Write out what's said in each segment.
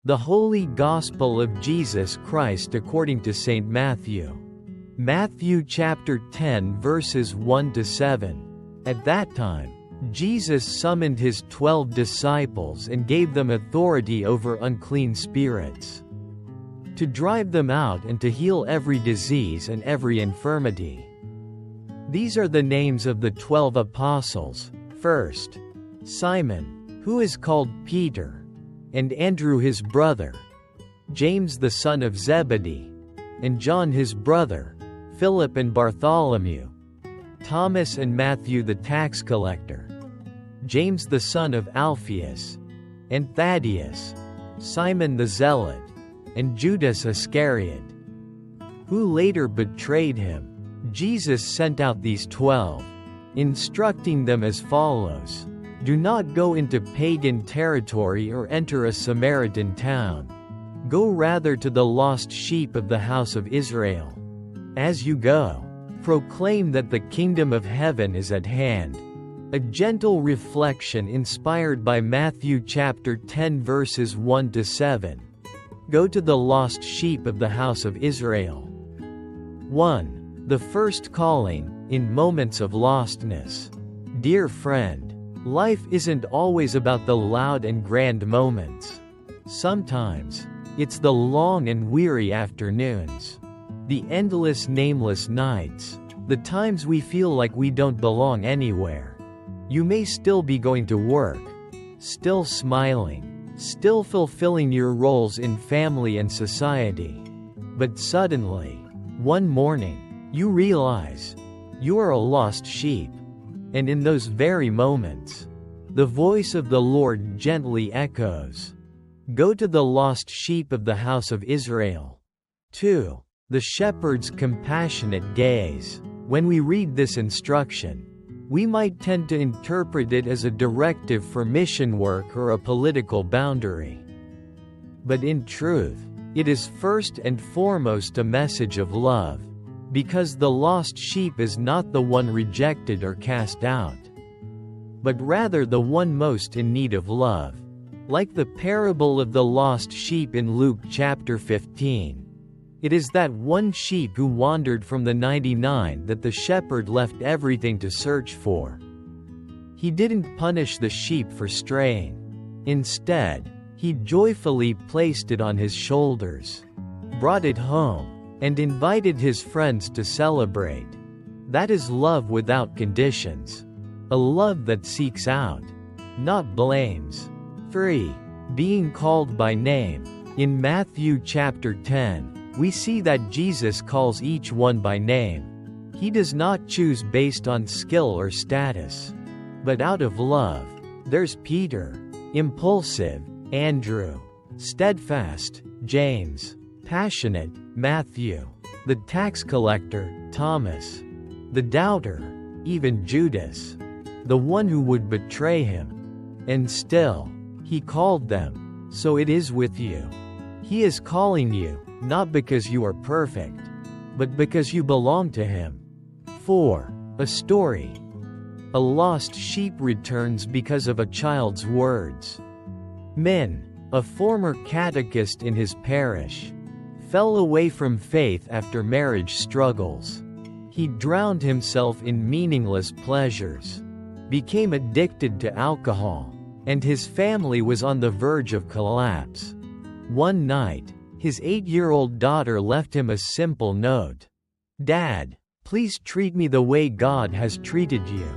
The Holy Gospel of Jesus Christ according to St. Matthew. Matthew chapter 10 verses 1 to 7. At that time, Jesus summoned his 12 disciples and gave them authority over unclean spirits, to drive them out and to heal every disease and every infirmity. These are the names of the 12 apostles. First, Simon, who is called Peter, and Andrew his brother, James the son of Zebedee, and John his brother, Philip and Bartholomew, Thomas and Matthew the tax collector, James the son of Alphaeus, and Thaddeus, Simon the zealot, and Judas Iscariot, who later betrayed him. Jesus sent out these 12, instructing them as follows: Do not go into pagan territory or enter a Samaritan town. Go rather to the lost sheep of the house of Israel. As you go, proclaim that the kingdom of heaven is at hand. A gentle reflection inspired by Matthew chapter 10 verses 1 to 7. Go to the lost sheep of the house of Israel. 1. The first calling, in moments of lostness. Dear friend, life isn't always about the loud and grand moments. Sometimes, it's the long and weary afternoons, the endless nameless nights, the times we feel like we don't belong anywhere. You may still be going to work, still smiling, still fulfilling your roles in family and society. But suddenly, one morning, you realize you are a lost sheep. And in those very moments, the voice of the Lord gently echoes, Go to the lost sheep of the house of Israel. 2. The shepherd's compassionate gaze. When we read this instruction, we might tend to interpret it as a directive for mission work or a political boundary. But in truth, it is first and foremost a message of love, because the lost sheep is not the one rejected or cast out, but rather the one most in need of love. Like the parable of the lost sheep in Luke chapter 15. It is that one sheep who wandered from the 99 that the shepherd left everything to search for. He didn't punish the sheep for straying. Instead, he joyfully placed it on his shoulders, brought it home, and invited his friends to celebrate. That is love without conditions. A love that seeks out, not blames. 3. Being called by name. In Matthew chapter 10, we see that Jesus calls each one by name. He does not choose based on skill or status, but out of love. There's Peter, impulsive; Andrew, steadfast; James, passionate; Matthew, the tax collector; Thomas, the doubter; even Judas, the one who would betray him. And still, he called them. So it is with you. He is calling you, not because you are perfect, but because you belong to him. 4. A story. A lost sheep returns because of a child's words. Min, a former catechist in his parish, fell away from faith after marriage struggles. He drowned himself in meaningless pleasures, became addicted to alcohol, and his family was on the verge of collapse. One night, his 8-year-old daughter left him a simple note. Dad, please treat me the way God has treated you.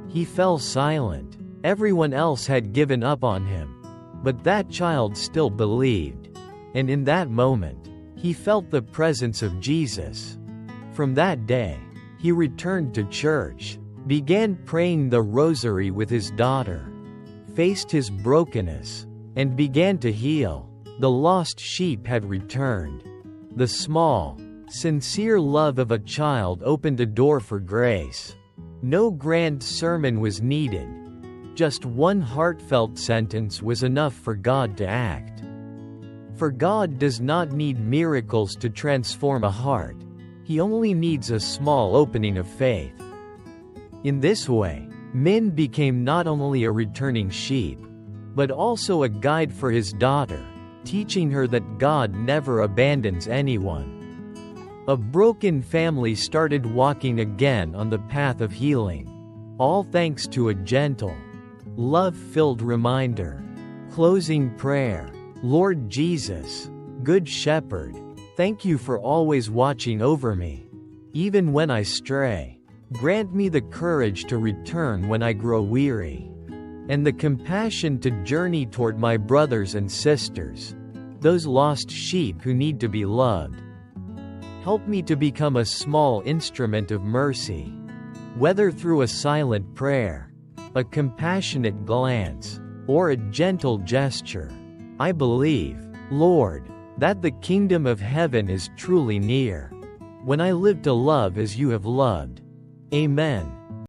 He fell silent. Everyone else had given up on him. But that child still believed. And in that moment, he felt the presence of Jesus. From that day, he returned to church, began praying the rosary with his daughter, faced his brokenness, and began to heal. The lost sheep had returned. The small, sincere love of a child opened a door for grace. No grand sermon was needed. Just one heartfelt sentence was enough for God to act. For God does not need miracles to transform a heart. He only needs a small opening of faith. In this way, Min became not only a returning sheep, but also a guide for his daughter, teaching her that God never abandons anyone. A broken family started walking again on the path of healing. All thanks to a gentle, love-filled reminder. Closing prayer. Lord Jesus, Good Shepherd, thank you for always watching over me. Even when I stray, grant me the courage to return when I grow weary, and the compassion to journey toward my brothers and sisters, those lost sheep who need to be loved. Help me to become a small instrument of mercy, whether through a silent prayer, a compassionate glance, or a gentle gesture. I believe, Lord, that the kingdom of heaven is truly near, when I live to love as you have loved. Amen.